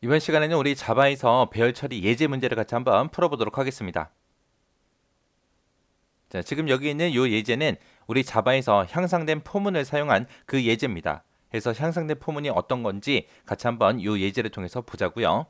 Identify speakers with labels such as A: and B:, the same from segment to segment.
A: 이번 시간에는 우리 자바에서 배열 처리 예제 문제를 같이 한번 풀어보도록 하겠습니다. 자, 지금 여기 있는 이 예제는 우리 자바에서 향상된 포문을 사용한 그 예제입니다. 그래서 향상된 포문이 어떤 건지 같이 한번 이 예제를 통해서 보자고요.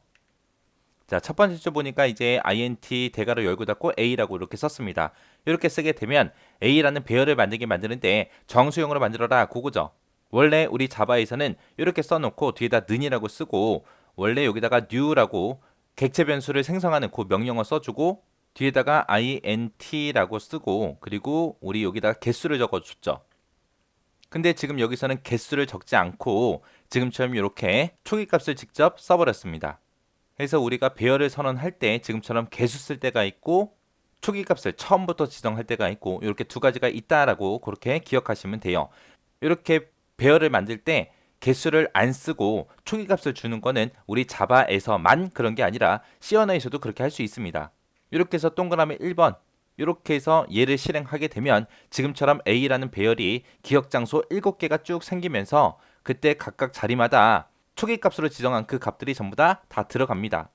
A: 자, 첫 번째 줄 보니까 이제 int 대괄호 열고 닫고 a라고 이렇게 썼습니다. 이렇게 쓰게 되면 a라는 배열을 만들게 만드는데 정수형으로 만들어라 그거죠. 원래 우리 자바에서는 이렇게 써놓고 뒤에다 는이라고 쓰고 원래 여기다가 new라고 객체 변수를 생성하는 그 명령어 써주고 뒤에다가 int라고 쓰고 그리고 우리 여기다가 개수를 적어줬죠. 근데 지금 여기서는 개수를 적지 않고 지금처럼 이렇게 초기값을 직접 써버렸습니다. 그래서 우리가 배열을 선언할 때 지금처럼 개수 쓸 때가 있고 초기값을 처음부터 지정할 때가 있고 이렇게 두 가지가 있다라고 그렇게 기억하시면 돼요. 이렇게 배열을 만들 때 개수를 안 쓰고 초기값을 주는 거는 우리 자바에서만 그런 게 아니라 C 언어에서도 그렇게 할 수 있습니다. 이렇게 해서 동그라미 1번 이렇게 해서 얘를 실행하게 되면 지금처럼 A라는 배열이 기억 장소 7개가 쭉 생기면서 그때 각각 자리마다 초기값으로 지정한 그 값들이 전부 다 들어갑니다.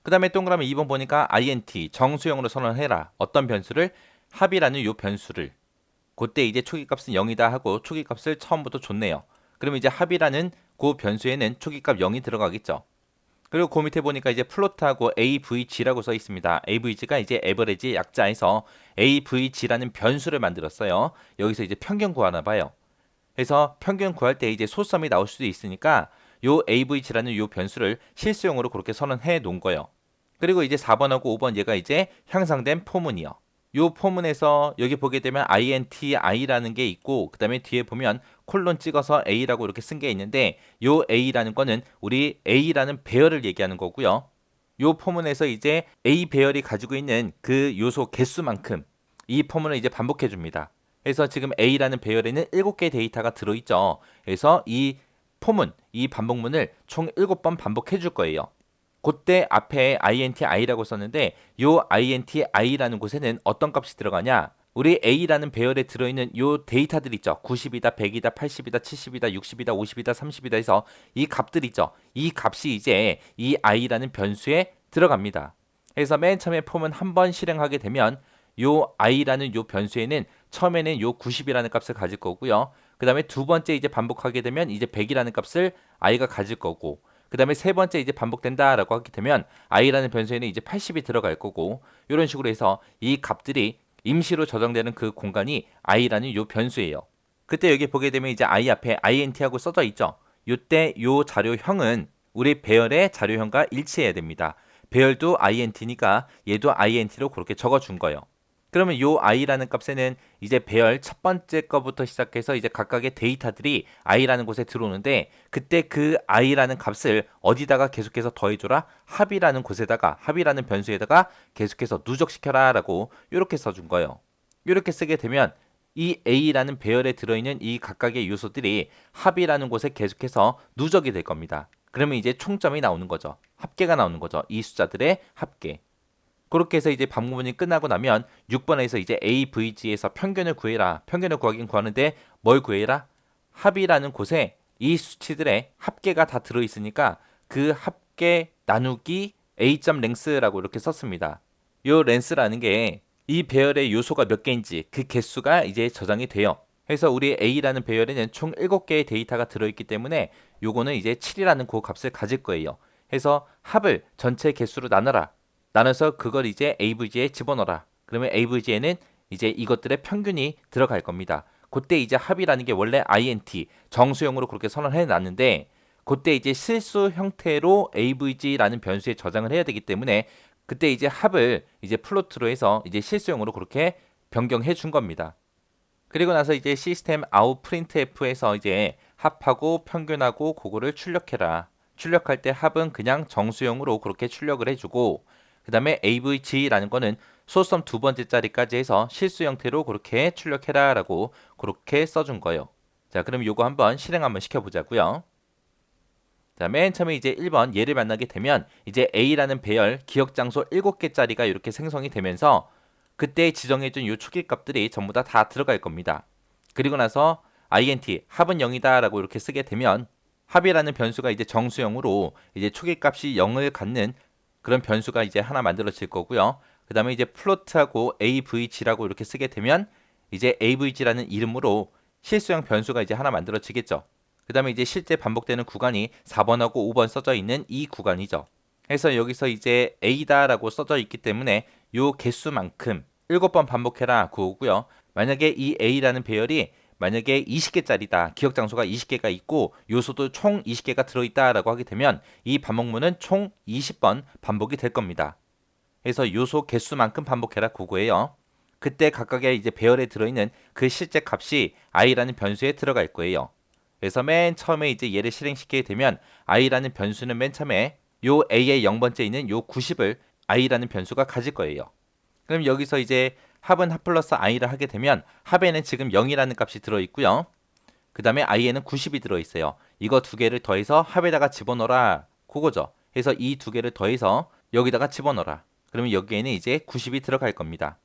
A: 그 다음에 동그라미 2번 보니까 int 정수형으로 선언해라. 어떤 변수를? 합이라는 요 변수를. 그때 이제 초기값은 0이다 하고 초기값을 처음부터 줬네요. 그러면 이제 합이라는 그 변수에는 초기값 0이 들어가겠죠. 그리고 그 밑에 보니까 이제 플로트하고 avg라고 써 있습니다. avg가 이제 average 약자에서 avg라는 변수를 만들었어요. 여기서 이제 평균 구하나 봐요. 그래서 평균 구할 때 이제 소수점이 나올 수도 있으니까 요 avg라는 요 변수를 실수용으로 그렇게 선언해 놓은 거예요. 그리고 이제 4번하고 5번 얘가 이제 향상된 포문이요. 요 포문에서 여기 보게 되면 inti라는 게 있고 그다음에 뒤에 보면 콜론 찍어서 a라고 이렇게 쓴 게 있는데 요 a라는 거는 우리 a라는 배열을 얘기하는 거고요. 요 포문에서 이제 a 배열이 가지고 있는 그 요소 개수만큼 이 포문을 이제 반복해 줍니다. 그래서 지금 a라는 배열에는 7개의 데이터가 들어 있죠. 그래서 이 포문, 이 반복문을 총 7번 반복해 줄 거예요. 그때 앞에 inti라고 썼는데 요 inti라는 곳에는 어떤 값이 들어가냐? 우리 a라는 배열에 들어있는 요 데이터들 있죠. 90이다, 100이다, 80이다, 70이다, 60이다, 50이다, 30이다 해서 이 값들 있죠. 이 값이 이제 이 i라는 변수에 들어갑니다. 그래서 맨 처음에 폼은 한번 실행하게 되면 요 i라는 요 변수에는 처음에는 요 90이라는 값을 가질 거고요. 그 다음에 두 번째 이제 반복하게 되면 이제 100이라는 값을 i가 가질 거고 그 다음에 세 번째 이제 반복된다라고 하게 되면 i라는 변수에는 이제 80이 들어갈 거고 이런 식으로 해서 이 값들이 임시로 저장되는 그 공간이 i라는 요 변수예요. 그때 여기 보게 되면 이제 i 앞에 int하고 써져 있죠. 이때 요 자료형은 우리 배열의 자료형과 일치해야 됩니다. 배열도 int니까 얘도 int로 그렇게 적어준 거예요. 그러면 요 i라는 값에는 이제 배열 첫 번째 거부터 시작해서 이제 각각의 데이터들이 i라는 곳에 들어오는데 그때 그 i라는 값을 어디다가 계속해서 더해줘라? 합이라는 곳에다가 합이라는 변수에다가 계속해서 누적시켜라라고 이렇게 써준 거예요. 이렇게 쓰게 되면 이 a라는 배열에 들어있는 이 각각의 요소들이 합이라는 곳에 계속해서 누적이 될 겁니다. 그러면 이제 총점이 나오는 거죠. 합계가 나오는 거죠. 이 숫자들의 합계. 그렇게 해서 이제 방문이 끝나고 나면 6번에서 이제 AVG에서 평균을 구해라. 평균을 구하긴 구하는데 뭘 구해라? 합이라는 곳에 이 수치들의 합계가 다 들어있으니까 그 합계 나누기 A.랭스라고 이렇게 썼습니다. 요 랭스라는 게 이 배열의 요소가 몇 개인지 그 개수가 이제 저장이 돼요. 그래서 우리 A라는 배열에는 총 7개의 데이터가 들어있기 때문에 요거는 이제 7이라는 그 값을 가질 거예요. 해서 합을 전체 개수로 나눠라. 나눠서 그걸 이제 AVG에 집어넣어라. 그러면 AVG에는 이제 이것들의 평균이 들어갈 겁니다. 그때 이제 합이라는 게 원래 int 정수형으로 그렇게 선언해 놨는데 그때 이제 실수 형태로 avg라는 변수에 저장을 해야 되기 때문에 그때 이제 합을 이제 플로트로 해서 이제 실수형으로 그렇게 변경해 준 겁니다. 그리고 나서 이제 시스템 아웃 printf에서 이제 합하고 평균하고 그거를 출력해라. 출력할 때 합은 그냥 정수형으로 그렇게 출력을 해주고 그 다음에 avg라는 거는 소수점 두 번째 자리까지 해서 실수 형태로 그렇게 출력해라 라고 그렇게 써준 거예요. 자, 그럼 요거 한번 실행 한번 시켜보자고요. 자, 맨 처음에 이제 1번 얘를 만나게 되면 이제 A라는 배열 기억 장소 7개짜리가 이렇게 생성이 되면서 그때 지정해준 요 초기 값들이 전부 다 들어갈 겁니다. 그리고 나서 int 합은 0이다 라고 이렇게 쓰게 되면 합이라는 변수가 이제 정수형으로 이제 초기값이 0을 갖는 그런 변수가 이제 하나 만들어질 거고요. 그 다음에 이제 플로트하고 avg라고 이렇게 쓰게 되면 이제 avg라는 이름으로 실수형 변수가 이제 하나 만들어지겠죠. 그 다음에 이제 실제 반복되는 구간이 4번하고 5번 써져 있는 이 구간이죠. 그래서 여기서 이제 a다라고 써져 있기 때문에 요 개수만큼 7번 반복해라 그거고요. 만약에 이 a라는 배열이 만약에 20개짜리다. 기억 장소가 20개가 있고 요소도 총 20개가 들어있다라고 하게 되면 이 반복문은 총 20번 반복이 될 겁니다. 그래서 요소 개수만큼 반복해라 그거예요. 그때 각각의 이제 배열에 들어있는 그 실제 값이 i라는 변수에 들어갈 거예요. 그래서 맨 처음에 이제 얘를 실행시키게 되면 i라는 변수는 맨 처음에 요 a의 0번째 있는 요 90을 i라는 변수가 가질 거예요. 그럼 여기서 이제 합은 합 플러스 i를 하게 되면 합에는 지금 0이라는 값이 들어있고요. 그 다음에 i에는 90이 들어있어요. 이거 두 개를 더해서 합에다가 집어넣어라. 그거죠. 그래서 이 두 개를 더해서 여기다가 집어넣어라. 그러면 여기에는 이제 90이 들어갈 겁니다.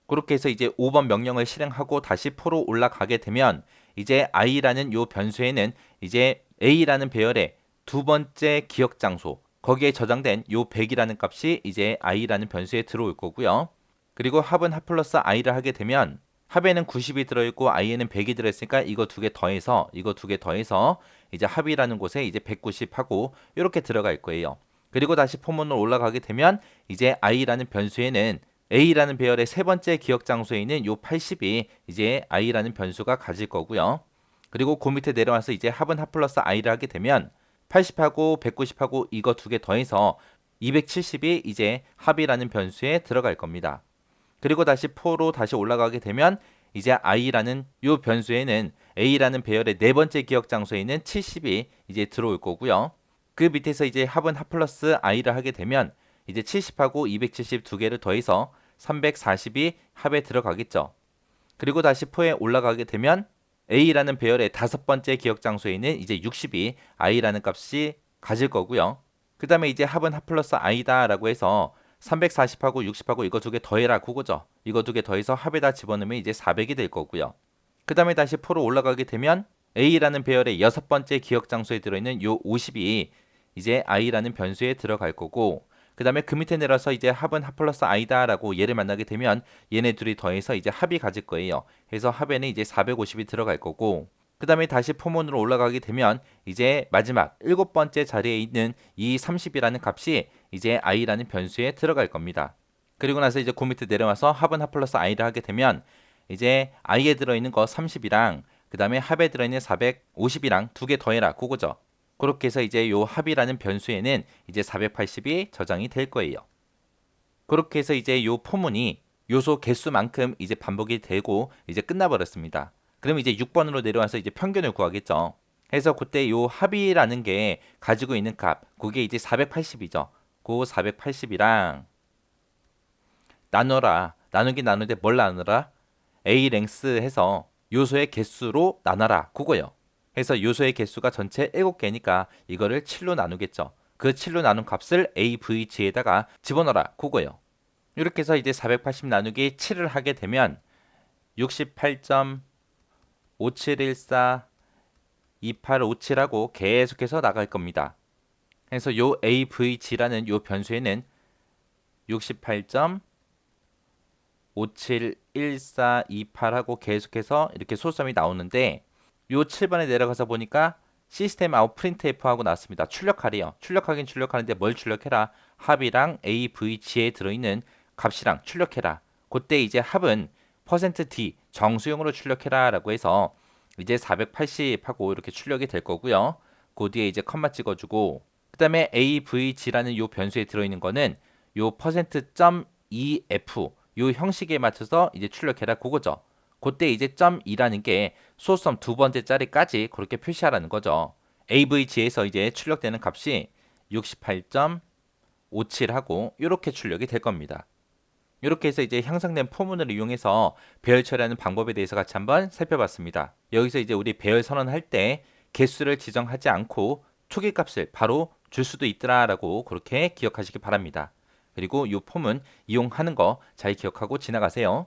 A: 그렇게 해서 이제 5번 명령을 실행하고 다시 포로 올라가게 되면 이제 i라는 요 변수에는 이제 a라는 배열의 두 번째 기억 장소 거기에 저장된 요 100이라는 값이 이제 i라는 변수에 들어올 거고요. 그리고 합은 합 플러스 i를 하게 되면 합에는 90이 들어있고 i에는 100이 들어있으니까 이거 두 개 더해서 이제 합이라는 곳에 이제 190 하고 이렇게 들어갈 거예요. 그리고 다시 포문으로 올라가게 되면 이제 i라는 변수에는 a라는 배열의 세 번째 기억 장소에 있는 요 80이 이제 i라는 변수가 가질 거고요. 그리고 그 밑에 내려와서 이제 합은 합 플러스 i를 하게 되면 80하고 190하고 이거 두 개 더해서 270이 이제 합이라는 변수에 들어갈 겁니다. 그리고 다시 포로 다시 올라가게 되면 이제 i라는 요 변수에는 a라는 배열의 네 번째 기억 장소에 있는 70이 이제 들어올 거고요. 그 밑에서 이제 합은 합 플러스 i를 하게 되면 이제 70하고 270 두 개를 더해서 340이 합에 들어가겠죠. 그리고 다시 포에 올라가게 되면 a라는 배열의 다섯 번째 기억 장소에 있는 이제 60이 i라는 값이 가질 거고요. 그 다음에 이제 합은 합 플러스 i다라고 해서 340하고 60하고 이거 두 개 더해라 그거죠. 이거 두 개 더해서 합에다 집어넣으면 이제 400이 될 거고요. 그 다음에 다시 포로 올라가게 되면 a라는 배열의 여섯 번째 기억 장소에 들어있는 요 50이 이제 i라는 변수에 들어갈 거고 그 다음에 그 밑에 내려서 이제 합은 합 플러스 i다라고 얘를 만나게 되면 얘네 둘이 더해서 이제 합이 가질 거예요. 그래서 합에는 이제 450이 들어갈 거고 그 다음에 다시 포문으로 올라가게 되면 이제 마지막 일곱 번째 자리에 있는 이 30이라는 값이 이제 i라는 변수에 들어갈 겁니다. 그리고 나서 이제 그 밑에 내려와서 합은 합 플러스 i를 하게 되면 이제 i에 들어있는 거 30이랑 그 다음에 합에 들어있는 450이랑 두 개 더해라 그거죠. 그렇게 해서 이제 요 합이라는 변수에는 이제 480이 저장이 될 거예요. 그렇게 해서 이제 요 포문이 요소 개수만큼 이제 반복이 되고 이제 끝나버렸습니다. 그럼 이제 6번으로 내려와서 이제 평균을 구하겠죠. 그래서 그때 요 합이라는 게 가지고 있는 값, 그게 이제 480이죠. 그 480이랑 나눠라. 나누긴 나누는데 뭘 나누라? A 랭스 해서 요소의 개수로 나눠라. 그거요. 그래서 요소의 개수가 전체 7개니까 이거를 7로 나누겠죠. 그 7로 나눈 값을 AVG에다가 집어넣어라. 그거요. 이렇게 해서 이제 480 나누기 7을 하게 되면 68.5714 2857하고 계속해서 나갈 겁니다. 그래서 요 AVG라는 요 변수에는 68.571428하고 계속해서 이렇게 소수점이 나오는데 요 7번에 내려가서 보니까 시스템 아웃 프린트F 하고 나왔습니다. 출력하래요. 출력하긴 출력하는데 뭘 출력해라? 합이랑 AVG에 들어있는 값이랑 출력해라. 그때 이제 합은 %d 정수용으로 출력해라 라고 해서 이제 480하고 이렇게 출력이 될 거고요. 그 뒤에 이제 컴마 찍어주고 그 다음에 avg라는 요 변수에 들어있는 거는 요 %.ef 요 형식에 맞춰서 이제 출력해라 그거죠. 그때 이제 .2라는 게 소수점 두 번째 자리까지 그렇게 표시하라는 거죠. avg에서 이제 출력되는 값이 68.57하고 이렇게 출력이 될 겁니다. 이렇게 해서 이제 향상된 포문을 이용해서 배열 처리하는 방법에 대해서 같이 한번 살펴봤습니다. 여기서 이제 우리 배열 선언할 때 개수를 지정하지 않고 초기 값을 바로 줄 수도 있더라라고 그렇게 기억하시기 바랍니다. 그리고 이 폼은 이용하는 거 잘 기억하고 지나가세요.